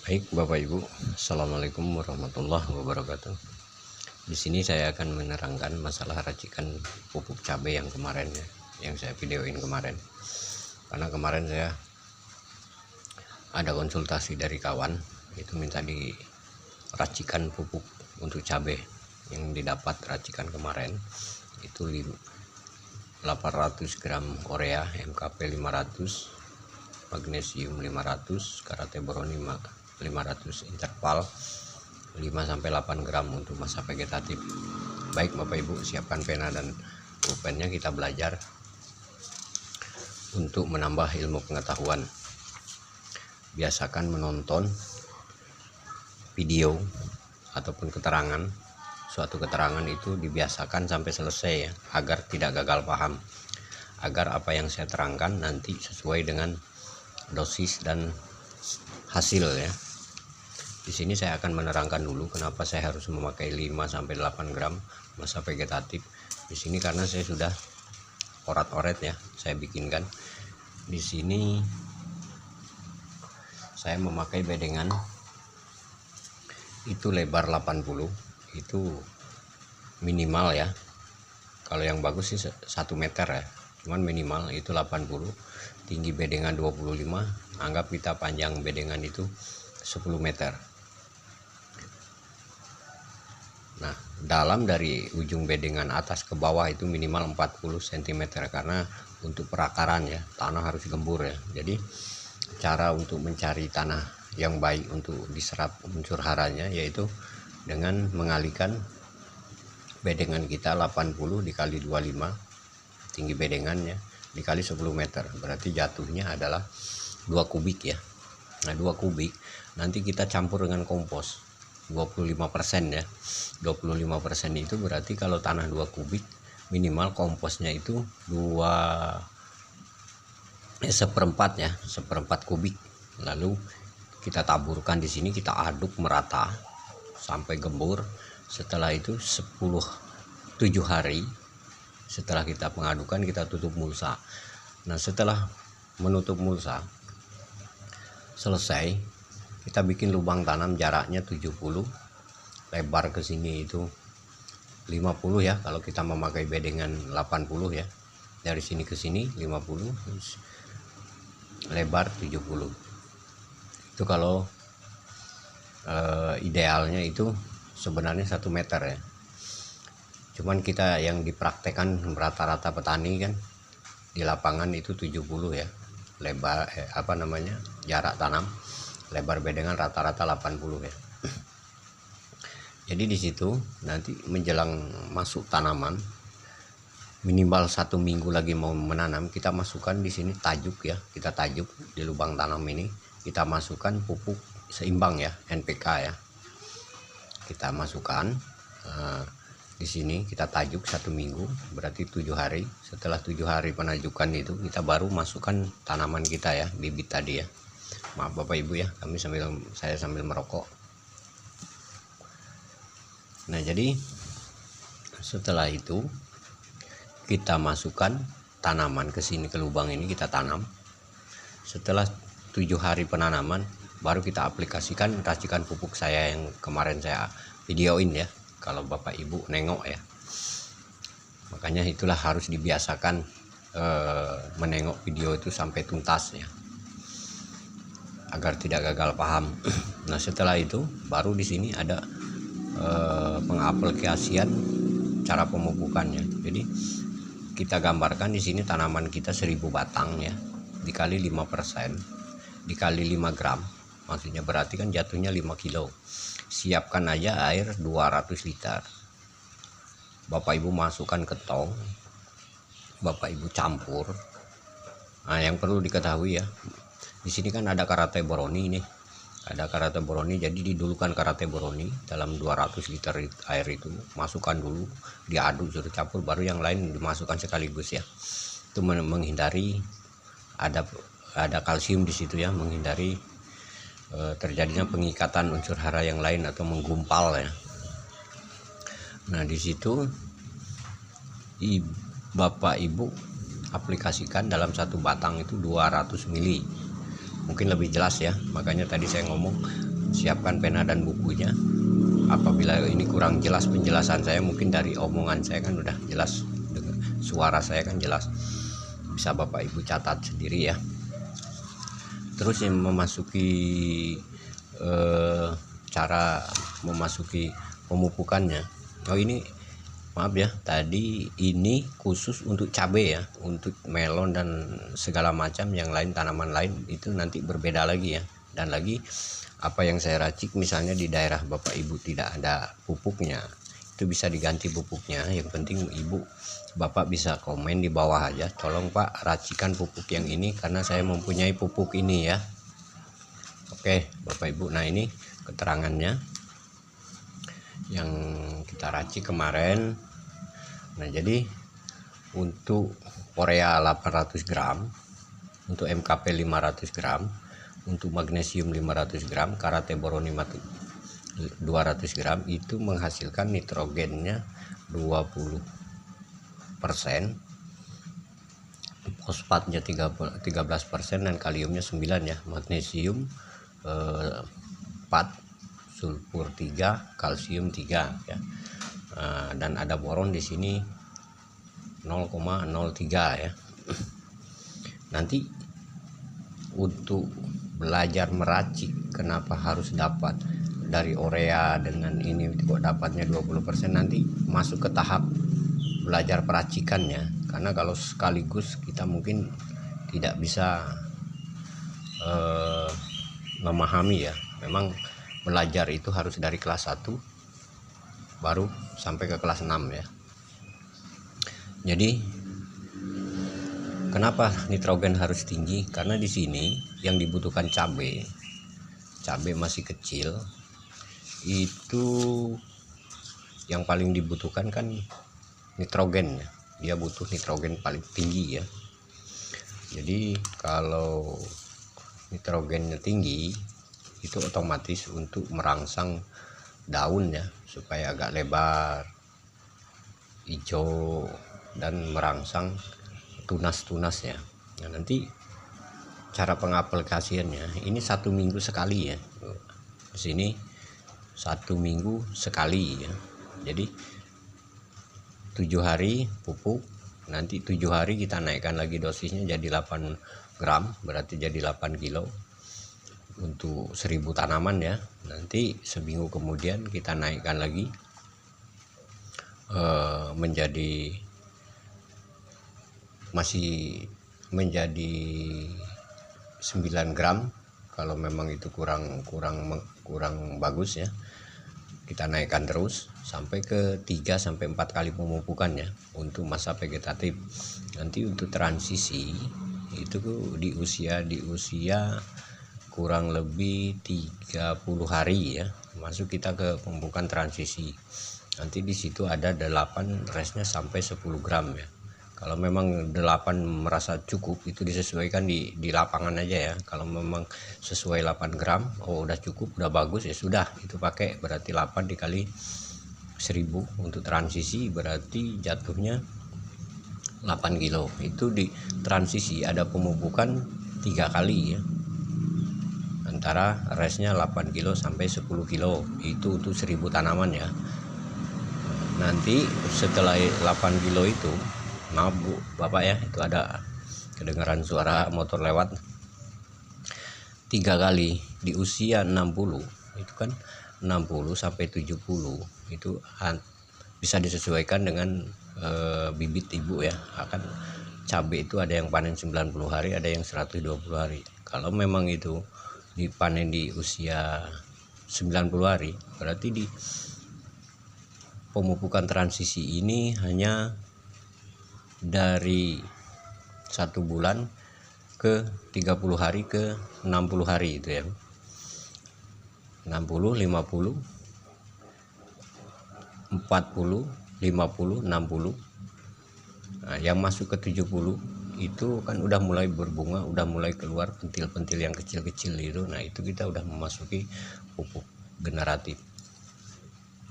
Baik, Bapak Ibu, Assalamualaikum warahmatullahi wabarakatuh. Di sini saya akan menerangkan masalah racikan pupuk cabai yang kemarin ya, yang saya videoin kemarin. Karena kemarin saya ada konsultasi dari kawan, itu minta di racikan pupuk untuk cabai yang didapat racikan kemarin itu 800 gram urea MKP 500, magnesium 500, karate boron 500 interval 5-8 gram untuk masa vegetatif. Baik Bapak Ibu, siapkan pena dan pulpennya, kita belajar untuk menambah ilmu pengetahuan. Biasakan menonton video ataupun keterangan, suatu keterangan itu dibiasakan sampai selesai ya, agar tidak gagal paham, agar apa yang saya terangkan nanti sesuai dengan dosis dan hasil ya. Di sini saya akan menerangkan dulu kenapa saya harus memakai 5-8 gram masa vegetatif. Di sini karena saya sudah orat-oret ya, saya bikinkan. Di sini saya memakai bedengan itu lebar 80, itu minimal ya. Kalau yang bagus sih 1 meter ya, cuman minimal itu 80. Tinggi bedengan 25, anggap kita panjang bedengan itu 10 meter. Nah, dalam dari ujung bedengan atas ke bawah itu minimal 40 cm karena untuk perakaran ya, tanah harus gembur ya. Jadi cara untuk mencari tanah yang baik untuk diserap unsur haranya yaitu dengan mengalihkan bedengan kita 80 dikali 25 tinggi bedengannya dikali 10 meter, berarti jatuhnya adalah 2 kubik ya. Nah, 2 kubik nanti kita campur dengan kompos 25% ya. 25% itu berarti kalau tanah 2 kubik minimal komposnya itu 1/4 ya, 1/4 kubik. Lalu kita taburkan di sini, kita aduk merata sampai gembur. Setelah itu 7 hari setelah kita pengadukan, kita tutup mulsa. Nah, setelah menutup mulsa selesai, kita bikin lubang tanam jaraknya 70, lebar ke sini itu 50 ya, kalau kita memakai bedengan 80 ya. Dari sini ke sini 50, lebar 70. Itu kalau idealnya itu sebenarnya 1 meter ya. Cuman kita yang dipraktekkan rata-rata petani kan di lapangan itu 70 ya. Lebar jarak tanam, lebar bedengan rata-rata 80 ya. Jadi di situ nanti menjelang masuk tanaman, minimal 1 minggu lagi mau menanam, kita masukkan di sini tajuk ya, kita tajuk di lubang tanam ini, kita masukkan pupuk seimbang ya, NPK ya, kita masukkan. Di sini kita tajuk 1 minggu, berarti 7 hari. Setelah 7 hari penajukan itu, kita baru masukkan tanaman kita ya, bibit tadi ya. Maaf Bapak Ibu ya, saya sambil merokok. Nah, jadi setelah itu kita masukkan tanaman ke sini, ke lubang ini kita tanam. Setelah 7 hari penanaman baru kita aplikasikan racikan pupuk saya yang kemarin saya videoin ya, kalau Bapak Ibu nengok ya. Makanya itulah harus dibiasakan menengok video itu sampai tuntas ya, agar tidak gagal paham. Nah, setelah itu baru di sini ada pengaplikasian cara pemupukannya. Jadi kita gambarkan di sini tanaman kita 1000 batang ya, dikali 5% dikali 5 gram, maksudnya berarti kan jatuhnya 5 kilo. Siapkan aja air 200 liter. Bapak Ibu masukkan ke tong, Bapak Ibu campur. Nah, yang perlu diketahui ya, di sini kan ada karate boroni nih, ada karate boroni. Jadi didulukan karate boroni dalam 200 liter air itu, masukkan dulu, diaduk, suruh campur, baru yang lain dimasukkan sekaligus ya. Itu menghindari ada kalsium di situ ya, menghindari terjadinya pengikatan unsur hara yang lain atau menggumpal ya. Nah, di situ Bapak Ibu aplikasikan dalam 1 batang itu 200 mili. Mungkin lebih jelas ya, makanya tadi saya ngomong siapkan pena dan bukunya. Apabila ini kurang jelas penjelasan saya, mungkin dari omongan saya kan udah jelas, suara saya kan jelas, bisa Bapak Ibu catat sendiri ya. Terus yang memasuki cara memasuki pemupukannya. Oh ini maaf ya, tadi ini khusus untuk cabai ya, untuk melon dan segala macam yang lain, tanaman lain itu nanti berbeda lagi ya. Dan lagi apa yang saya racik, misalnya di daerah Bapak Ibu tidak ada pupuknya, itu bisa diganti pupuknya. Yang penting Ibu Bapak bisa komen di bawah aja, tolong Pak racikan pupuk yang ini karena saya mempunyai pupuk ini ya. Oke Bapak Ibu, nah ini keterangannya yang kita racik kemarin. Nah jadi untuk urea 800 gram, untuk MKP 500 gram, untuk magnesium 500 gram, karate-boron 200 gram, itu menghasilkan nitrogennya 20%, fosfatnya 13%, dan kaliumnya 9 ya, magnesium 4, sulfur 3, kalsium 3 ya. Dan ada boron di sini 0,03 ya. Nanti untuk belajar meracik kenapa harus dapat dari urea dengan ini kok dapatnya 20%, nanti masuk ke tahap belajar peracikannya. Karena kalau sekaligus kita mungkin tidak bisa memahami ya. Memang belajar itu harus dari kelas 1 baru sampai ke kelas 6 ya. Jadi kenapa nitrogen harus tinggi? Karena di sini yang dibutuhkan cabai masih kecil, itu yang paling dibutuhkan kan nitrogen ya. Dia butuh nitrogen paling tinggi ya. Jadi kalau nitrogennya tinggi, itu otomatis untuk merangsang daun ya, supaya agak lebar, hijau, dan merangsang tunas-tunas ya. Nah, nanti cara pengaplikasiannya ini 1 minggu sekali ya. Di sini 1 minggu sekali ya. Jadi 7 hari pupuk, nanti 7 hari kita naikkan lagi dosisnya jadi 8 gram, berarti jadi 8 kilo untuk 1000 tanaman ya. Nanti seminggu kemudian kita naikkan lagi masih menjadi 9 gram. Kalau memang itu kurang bagus ya, kita naikkan terus sampai ke 3-4 kali pemupukan ya untuk masa vegetatif. Nanti untuk transisi itu di usia kurang lebih 30 hari ya, masuk kita ke pemupukan transisi. Nanti di situ ada 8, resnya sampai 10 gram ya. Kalau memang 8 merasa cukup, itu disesuaikan di lapangan aja ya. Kalau memang sesuai 8 gram, oh udah cukup, udah bagus ya sudah, itu pakai. Berarti 8 dikali 1000 untuk transisi, berarti jatuhnya 8 kilo. Itu di transisi ada pemupukan 3 kali ya, antara resnya 8 kilo sampai 10 kilo. Itu untuk 1000 tanaman ya. Nanti setelah 8 kilo itu, maaf Bu, Bapak ya, itu ada kedengaran suara motor lewat. 3 kali di usia 60, itu kan 60 sampai 70 itu bisa disesuaikan dengan bibit ibu ya. Akan cabai itu ada yang panen 90 hari, ada yang 120 hari. Kalau memang itu dipanen di usia 90 hari, berarti di pemupukan transisi ini hanya dari 1 bulan ke 30 hari ke 60 hari itu ya. 60, 50, 40, 50, 60. Nah, yang masuk ke 70 itu kan udah mulai berbunga, udah mulai keluar pentil-pentil yang kecil-kecil itu. Nah, itu kita udah memasuki pupuk generatif.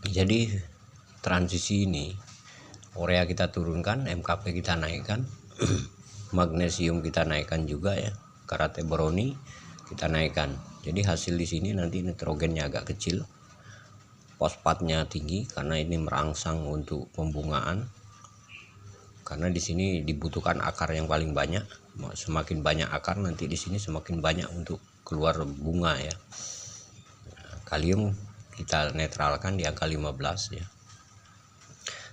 Jadi transisi ini, urea kita turunkan, MKP kita naikkan, magnesium kita naikkan juga ya, karate boroni kita naikkan. Jadi hasil di sini nanti nitrogennya agak kecil, fosfatnya tinggi karena ini merangsang untuk pembungaan. Karena di sini dibutuhkan akar yang paling banyak. Semakin banyak akar nanti di sini semakin banyak untuk keluar bunga ya. Kalium kita netralkan di angka 15 ya.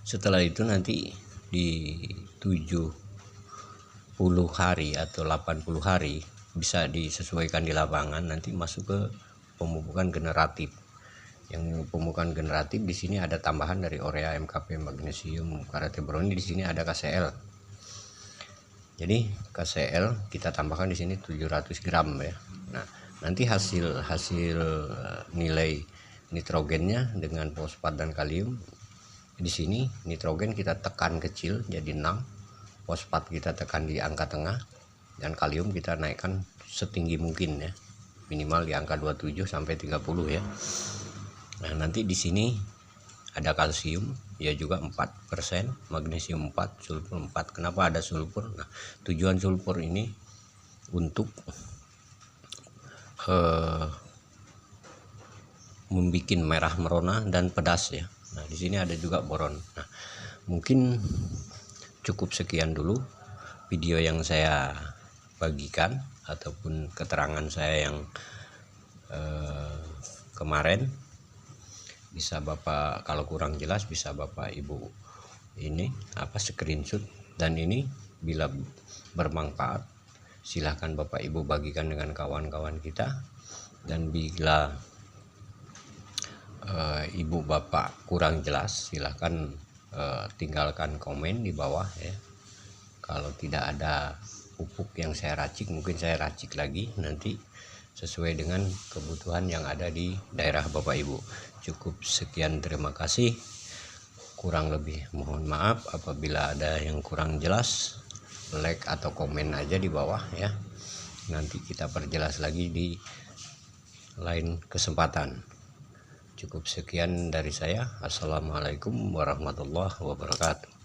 Setelah itu nanti di 70 hari atau 80 hari bisa disesuaikan di lapangan, nanti masuk ke pemupukan generatif. Yang pemupukan generatif di sini ada tambahan dari urea, MKP, magnesium, karatibron. Di sini ada KCl. Jadi KCl kita tambahkan di sini 700 gram ya. Nah, nanti hasil nilai nitrogennya dengan fosfat dan kalium. Di sini nitrogen kita tekan kecil jadi 6, fosfat kita tekan di angka tengah, dan kalium kita naikkan setinggi mungkin ya. Minimal di angka 27 sampai 30 ya. Nah, nanti di sini ada kalsium ya juga 4%, magnesium 4, sulfur 4. Kenapa ada sulfur? Nah, tujuan sulfur ini untuk membuat merah merona dan pedas ya. Nah, di sini ada juga boron. Nah, mungkin cukup sekian dulu video yang saya bagikan ataupun keterangan saya yang kemarin. Bisa Bapak, kalau kurang jelas bisa Bapak Ibu ini screenshot, dan ini bila bermanfaat silahkan Bapak Ibu bagikan dengan kawan-kawan kita, dan bila Ibu Bapak kurang jelas silahkan tinggalkan komen di bawah ya. Kalau tidak ada pupuk yang saya racik, mungkin saya racik lagi nanti sesuai dengan kebutuhan yang ada di daerah Bapak Ibu. Cukup sekian, terima kasih. Kurang lebih mohon maaf apabila ada yang kurang jelas. Like atau komen aja di bawah ya. Nanti kita perjelas lagi di lain kesempatan. Cukup sekian dari saya. Assalamualaikum warahmatullahi wabarakatuh.